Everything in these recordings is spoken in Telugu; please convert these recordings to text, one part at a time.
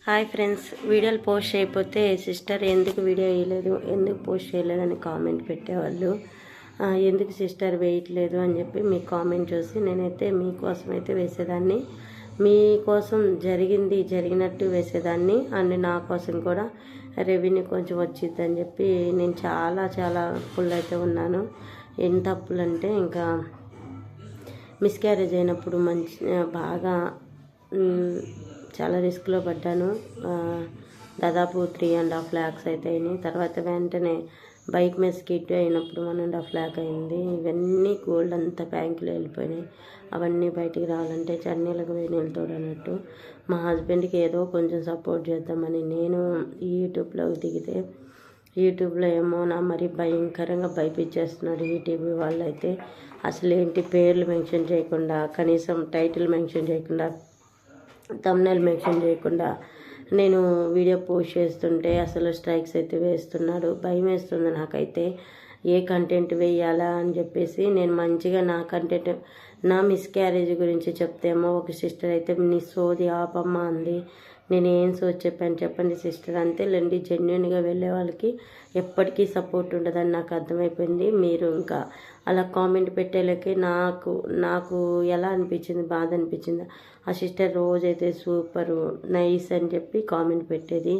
హాయ్ ఫ్రెండ్స్, వీడియోలు పోస్ట్ చేయకపోతే సిస్టర్ ఎందుకు వీడియో వేయలేదు, ఎందుకు పోస్ట్ చేయలేదని కామెంట్ పెట్టేవాళ్ళు. ఎందుకు సిస్టర్ వేయట్లేదు అని చెప్పి మీ కామెంట్ చూసి నేనైతే మీకోసం అయితే వేసేదాన్ని. మీకోసం జరిగినట్టు వేసేదాన్ని. అండ్ నా కోసం కూడా రెవెన్యూ కొంచెం వచ్చిద్దని చెప్పి నేను చాలా అప్పులు అయితే ఉన్నాను. ఎంత అప్పులు అంటే ఇంకా మిస్క్యారేజ్ అయినప్పుడు బాగా చాలా రిస్క్లో పడ్డాను. దాదాపు 3.5 lakhs అయితే అయినాయి. తర్వాత వెంటనే బైక్ మీద స్కిడ్ అయినప్పుడు 1.5 lakh అయింది. ఇవన్నీ గోల్డ్ అంతా బ్యాంకులో వెళ్ళిపోయినాయి. అవన్నీ బయటికి రావాలంటే చన్నీళ్ళకు వేణీళ్ళు తోడన్నట్టు మా హస్బెండ్కి ఏదో కొంచెం సపోర్ట్ చేద్దామని నేను యూట్యూబ్లోకి దిగితే యూట్యూబ్లో ఏమో నా మరి భయంకరంగా భయపించేస్తున్నారు యూట్యూబ్ వాళ్ళైతే. అసలు ఏంటి పేర్లు మెన్షన్ చేయకుండా, కనీసం టైటిల్ మెన్షన్ చేయకుండా, థంబ్నెయిల్ మెన్షన్ చేయకుండా నేను వీడియో పోస్ట్ చేస్తుంటే అసలు స్ట్రైక్స్ అయితే వేస్తున్నాడు. భయం వేస్తుంది నాకైతే ఏ కంటెంట్ వేయాలా అని చెప్పేసి. నేను మంచిగా నా మిస్క్యారేజ్ గురించి చెప్తేమో ఒక సిస్టర్ అయితే నీ సోది ఆపమ్మ అంది. నేను ఏం సోది చెప్పండి సిస్టర్, అంతేలేండి. జెన్యున్గా వెళ్ళే వాళ్ళకి ఎప్పటికీ సపోర్ట్ ఉండదని నాకు అర్థమైపోయింది. మీరు ఇంకా అలా కామెంట్ పెట్టేలకి నాకు ఎలా అనిపించింది, బాధ అనిపించింది. ఆ సిస్టర్ రోజైతే సూపరు నైస్ అని చెప్పి కామెంట్ పెట్టేది,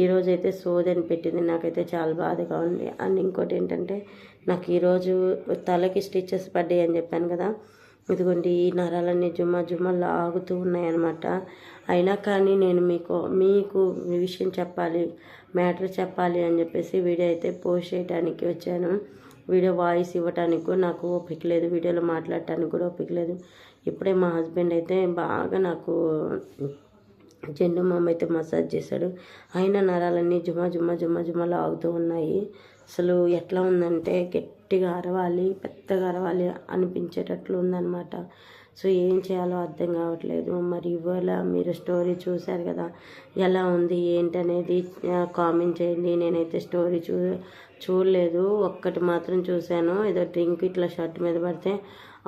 ఈరోజైతే సోది అని పెట్టింది. నాకైతే చాలా బాధగా ఉంది. అండ్ ఇంకోటి ఏంటంటే నాకు ఈరోజు తలకి స్టిచెస్ పడ్డాయి అని చెప్పాను కదా, ఇదిగోండి ఈ నరాలన్నీ జుమ్మ లాగుతూ ఉన్నాయన్నమాట. అయినా కానీ నేను మీకు విషయం చెప్పాలి, మ్యాటర్ చెప్పాలి అని చెప్పేసి వీడియో అయితే పోస్ట్ చేయడానికి వచ్చాను. వీడియో వాయిస్ ఇవ్వటానికి నాకు ఓపిక లేదు, వీడియోలో మాట్లాడటానికి కూడా ఓపిక లేదు. ఇప్పుడే మా హస్బెండ్ అయితే బాగా నాకు జెండు మామ అయితే మసాజ్ చేశాడు. అయినా నరాలన్నీ జుమ్మ లాగుతూ ఉన్నాయి. అసలు ఎట్లా ఉందంటే గట్టిగా అరవాలి, పెద్దగా అరవాలి అనిపించేటట్లు ఉందన్నమాట. సో ఏం చేయాలో అర్థం కావట్లేదు. మరి ఇవాళ మీరు స్టోరీ చూశారు కదా, ఎలా ఉంది ఏంటనేది కామెంట్ చేయండి. నేనైతే స్టోరీ చూడలేదు, ఒక్కటి మాత్రం చూశాను. ఏదో డ్రింక్ ఇట్లా షర్ట్ మీద పడితే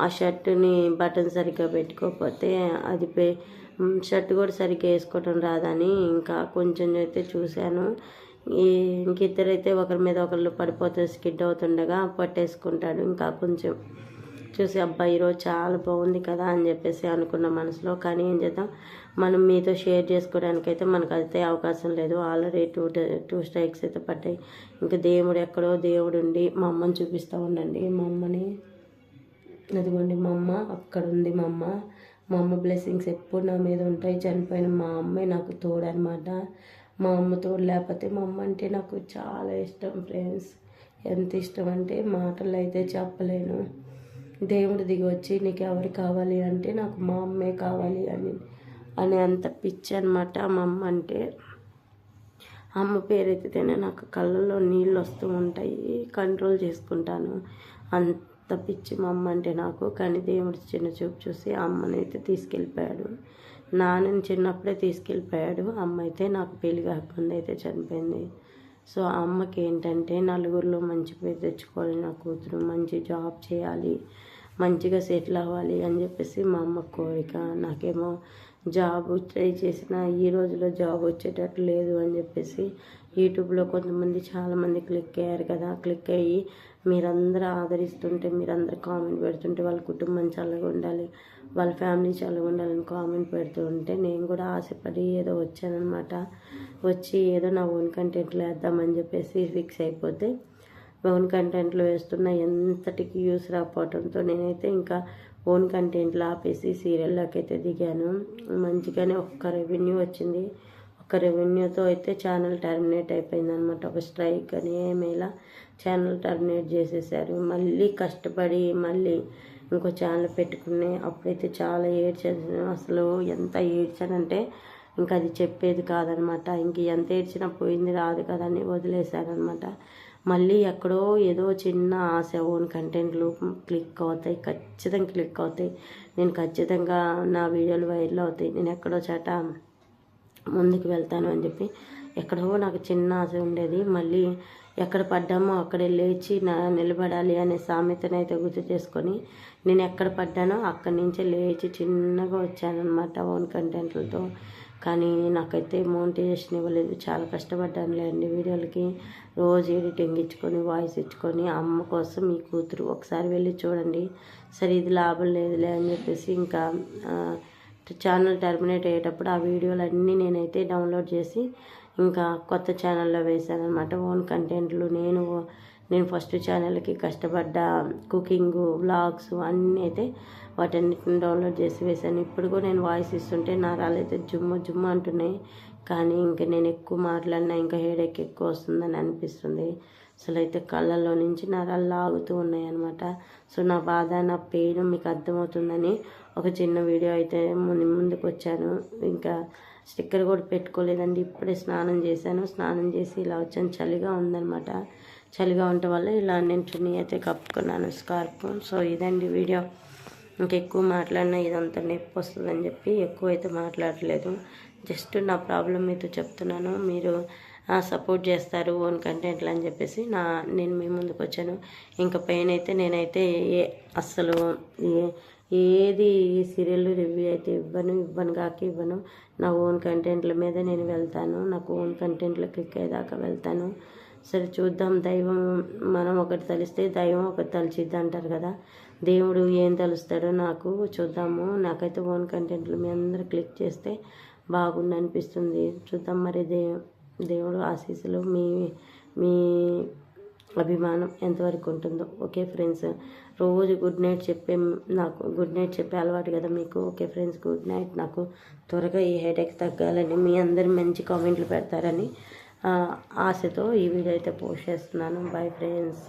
ఆ షర్టుని బటన్ సరిగ్గా పెట్టుకోకపోతే అది షర్ట్ కూడా సరిగ్గా వేసుకోవటం రాదని ఇంకా కొంచెం అయితే చూశాను. ఇంకిద్దరైతే ఒకరి మీద ఒకళ్ళు పడిపోతే స్కిడ్ అవుతుండగా పట్టేసుకుంటాడు. ఇంకా కొంచెం చూసి అబ్బాయి ఈరోజు చాలా బాగుంది కదా అని చెప్పేసి అనుకున్న మనసులో. కానీ ఏం చేద్దాం, మనం మీతో షేర్ చేసుకోవడానికైతే మనకు అయితే అవకాశం లేదు. ఆల్రెడీ టూ స్ట్రైక్స్ అయితే పడ్డాయి. ఇంకా దేవుడు ఎక్కడో దేవుడు ఉండి మా అమ్మని చూపిస్తూ ఉండండి. మా అమ్మని అదిగోండి, మా అమ్మ అక్కడ ఉంది. మా అమ్మ బ్లెస్సింగ్స్ ఎప్పుడు నా మీద ఉంటాయి. చనిపోయిన మా అమ్మే నాకు తోడనమాట. మా అమ్మ తోడు లేకపోతే మా అమ్మ అంటే నాకు చాలా ఇష్టం ఫ్రెండ్స్. ఎంత ఇష్టం అంటే మాటలు అయితే చెప్పలేను. దేవుడు దిగి వచ్చి నీకు ఎవరు కావాలి అంటే నాకు మా అమ్మే కావాలి అని అంత పిచ్చి అనమాట మా అమ్మ అంటే. అమ్మ పేరెత్తితేనే నాకు కళ్ళల్లో నీళ్ళు వస్తూ ఉంటాయి, కంట్రోల్ చేసుకుంటాను. అంత పిచ్చి మా అమ్మ అంటే నాకు. కానీ దేవుడు చిన్న చూపు చూసి అమ్మనైతే తీసుకెళ్ళిపోయాడు. నాన్నని చిన్నప్పుడే తీసుకెళ్ళిపోయాడు. అమ్మ అయితే నాకు పెళ్లి కాకముందు అయితే చనిపోయింది. సో అమ్మకి ఏంటంటే నలుగురిలో మంచి పేరు తెచ్చుకోవాలి, నా కూతురు మంచి జాబ్ చేయాలి, మంచిగా సెటిల్ అవ్వాలి అని చెప్పేసి మా అమ్మ కోరిక. నాకేమో జాబ్ ట్రై చేసిన ఈ రోజులో జాబ్ వచ్చేటట్టు లేదు అని చెప్పేసి యూట్యూబ్లో కొంతమంది చాలామంది క్లిక్ అయ్యారు కదా, క్లిక్ అయ్యి మీరందరూ ఆదరిస్తుంటే, మీరందరూ కామెంట్ పెడుతుంటే వాళ్ళ కుటుంబం చల్లగా ఉండాలి, వాళ్ళ ఫ్యామిలీ చల్లగా ఉండాలని కామెంట్ పెడుతూ ఉంటే నేను కూడా ఆశపడి ఏదో వచ్చానమాట. వచ్చి ఏదో నా ఓన్ కంటెంట్లో వేద్దామని చెప్పేసి ఫిక్స్ అయిపోతే ఓన్ కంటెంట్లో వేస్తున్న ఎంతటికి యూస్ రాకపోవడంతో నేనైతే ఇంకా ఓన్ కంటెంట్లో ఆపేసి సీరియల్లోకి అయితే దిగాను. మంచిగానే ఒక్క రెవెన్యూ వచ్చింది. ఒక్క రెవెన్యూతో అయితే ఛానల్ టర్మినేట్ అయిపోయింది అనమాట. ఒక స్ట్రైక్ అని ఏమైనా ఛానల్ టర్మినేట్ చేసేసారు. మళ్ళీ కష్టపడి మళ్ళీ ఇంకో ఛానల్ పెట్టుకుని అప్పుడైతే చాలా ఏడ్చాను. అసలు ఎంత ఏడ్చానంటే ఇంకా అది చెప్పేది కాదనమాట. ఇంక ఎంత ఏడ్చినా పోయింది రాదు కదని వదిలేశారనమాట. మళ్ళీ ఎక్కడో ఏదో చిన్న ఆశ, ఓన్ కంటెంట్లు క్లిక్ అవుతాయి, ఖచ్చితంగా క్లిక్ అవుతాయి, నేను ఖచ్చితంగా నా వీడియోలు వైరల్ అవుతాయి, నేను ఎక్కడో చాట ముందుకు వెళ్తాను అని చెప్పి ఎక్కడో నాకు చిన్న ఆశ ఉండేది. మళ్ళీ ఎక్కడ పడ్డామో అక్కడే లేచి నిలబడాలి అనే సామెతనైతే గుర్తు చేసుకొని నేను ఎక్కడ పడ్డానో అక్కడి నుంచే లేచి చిన్నగా వచ్చానమాట ఓన్ కంటెంట్లతో. కానీ నాకైతే మోనిటైజేషన్ ఇవ్వలేదు. చాలా కష్టపడ్డానులే అండి వీడియోలకి. రోజు ఎడిటింగ్ ఇచ్చుకొని వాయిస్ ఇచ్చుకొని అమ్మ కోసం మీ కూతురు ఒకసారి వెళ్ళి చూడండి. సరే ఇది లాభం లేదులే అని చెప్పేసి ఇంకా ఛానల్ టర్మినేట్ అయ్యేటప్పుడు ఆ వీడియోలన్నీ నేనైతే డౌన్లోడ్ చేసి ఇంకా కొత్త ఛానల్లో వేసాను అనమాట. ఓన్ కంటెంట్లు నేను ఫస్ట్ ఛానల్కి కష్టపడ్డ కుకింగ్ వ్లాగ్స్ అన్నీ అయితే వాటన్నిటిని డౌన్లోడ్ చేసి వేశాను. ఇప్పుడు కూడా నేను వాయిస్ ఇస్తుంటే నరాలు అయితే జుమ్మ అంటున్నాయి. కానీ ఇంకా నేను ఎక్కువ మాట్లాడినా ఇంకా హెడేక్ ఎక్కువ వస్తుందని అనిపిస్తుంది. అసలు అయితే కళ్ళల్లో నుంచి నరాలు లాగుతూ ఉన్నాయి అనమాట. సో నా బాధ, నా పెయిన్ మీకు అర్థమవుతుందని ఒక చిన్న వీడియో అయితే ముందుకు వచ్చాను. ఇంకా స్టిక్కర్ కూడా పెట్టుకోలేదండి. ఇప్పుడే స్నానం చేశాను. స్నానం చేసి ఇలా వచ్చాను. చలిగా ఉందన్నమాట. చలిగా ఉండటం వల్ల ఇలా నేను చున్నీ అయితే కప్పుకున్నాను, స్కార్ఫ్. సో ఇదండి వీడియో. ఇంకెక్కువ మాట్లాడినా ఇదంతా నొప్పి వస్తుందని చెప్పి ఎక్కువ అయితే మాట్లాడలేదు. జస్ట్ నా ప్రాబ్లం మీతో చెప్తున్నాను. మీరు సపోర్ట్ చేస్తారు ఓన్ కంటెంట్లు అని చెప్పేసి నేను మీ ముందుకు వచ్చాను. ఇంకా పైన అయితే నేనైతే అస్సలు ఏది సీరియల్ రివ్యూ అయితే ఇవ్వను. నా ఓన్ కంటెంట్ల మీద నేను వెళ్తాను. నాకు ఓన్ కంటెంట్లో క్లిక్ అయ్యేదాకా వెళ్తాను. సరే చూద్దాం. దైవం మనం ఒకటి తలిస్తే దైవం ఒకటి తలిచిద్ది అంటారు కదా. దేవుడు ఏం తలుస్తాడో నాకు చూద్దాము. నాకైతే ఓన్ కంటెంట్లు మీ అందరూ క్లిక్ చేస్తే బాగుండి అనిపిస్తుంది. చూద్దాం మరి దేవుడు ఆశీస్సులు మీ అభిమానం ఎంతవరకు ఉంటుందో. ఓకే ఫ్రెండ్స్, రోజు గుడ్ నైట్ నాకు గుడ్ నైట్ చెప్పే అలవాటు కదా మీకు. Okay friends, good night. నాకు త్వరగా ఈ హెడేక్ తగ్గాలని, మీ అందరు మంచి కామెంట్లు పెడతారని ఆశతో ఈ వీడియో అయితే పోస్ట్ చేస్తున్నాను. Bye friends.